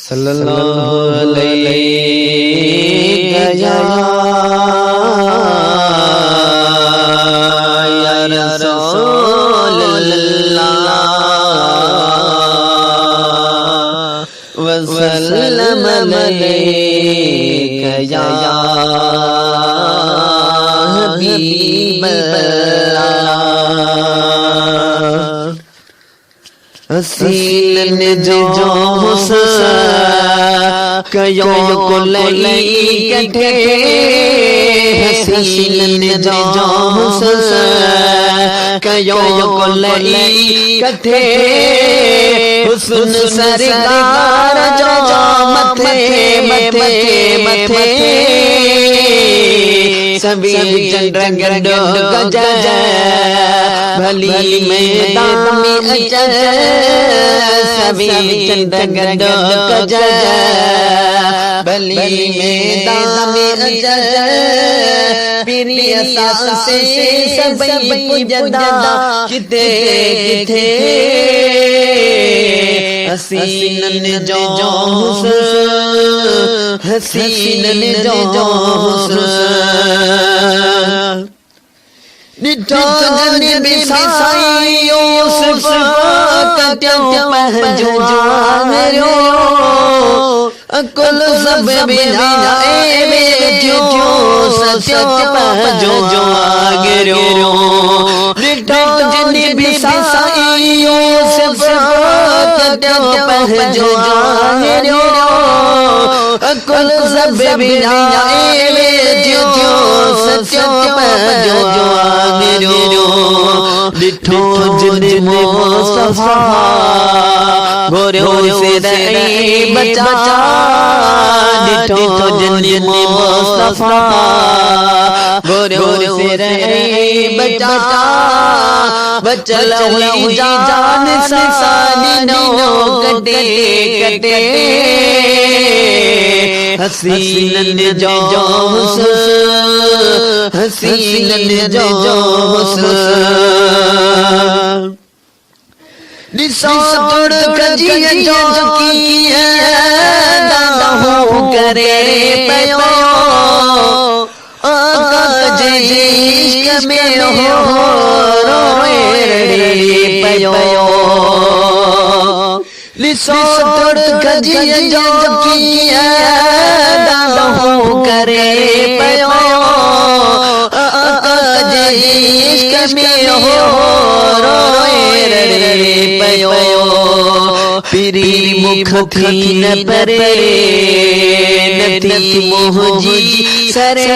सल्लल्लाहु अलैहि या रसूलल्लाह वसल्लम अलैका या हबीबल्लाह। हसीन जो कयो को लई कठे हसीन जो कयो को लई कठे हुस्न सरकार जो मथे मथे मथे सभी चंद्र गंडो गज भली मैदान में अचल सभी चंद्र गंडो गज भली मैदान में अचल प्रिय से सभी पूजदा किथे किथे हसीन जो हसीन जो निठो जन बिसाई यूसुफ कट्यो पहजवारो अकुल सब बिनाए बेटियो सत्य पहजवारो निठो जन बिसाई यूसुफ कट्यो पहजवारो अकुल सब बिनाए बेटियो सत्य पहजवारो डिठो जिन मुस्तफा गोरो से दे बचा डिठो जिन मुस्तफा गोरो से दे बचा बचल हुई जान सानी नो कटे कटे हसीन जो हसीन जो निसार कजिए जो की दादा हो करे पयो आका जे इश्क में हो रोए पयो निसार कजिए जो की दादा हो करे पयो आका जे इश्क में हो पयो पिरी मुख थी न परे नथी मोहजी सरे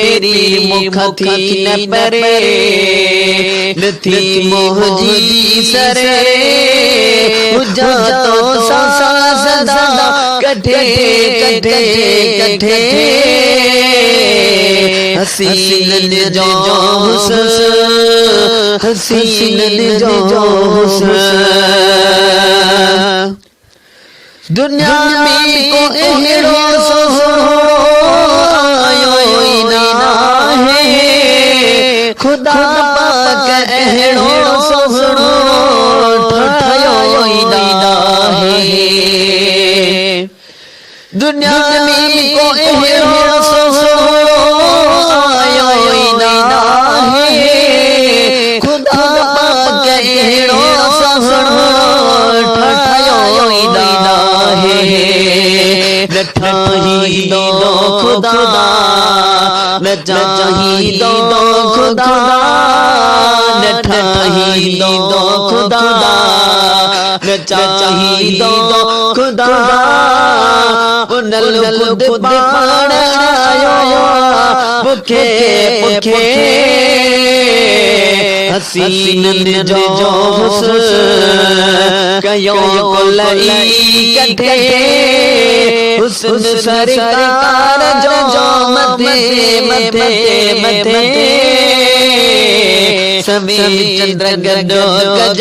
पिरी मुख थी न परे नथी मोहजी सरे हुजा तो सा सदा कठे कठे कठे हसीन जो हसीन जो दुनिया में को एहड़ो आयो ना है खुदा पाक एहड़ो सोहणो ठायो ना है दुनिया में को एहड़ो आयो ना है खुदा पाक एहड़ो सोहणो ठायो ना है नठाही दो खुदा न चाही दो खुदा नठाही दो खुदा न चाही दो खुदा पुनल खुद पाण आयो भुखे भुखे हसीन जो कयो को लई कठे हुस्न सरकार जो मथे मथे मथे सभी चंद्र गंडो गज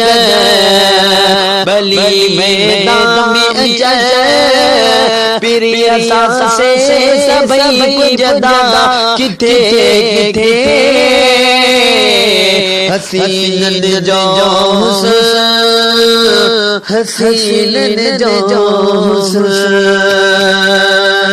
भली मैदान में अचल प्रिय से सभी पूजदा किथे किथे हसीनन जो हुस्न हसीनन जो हुस्न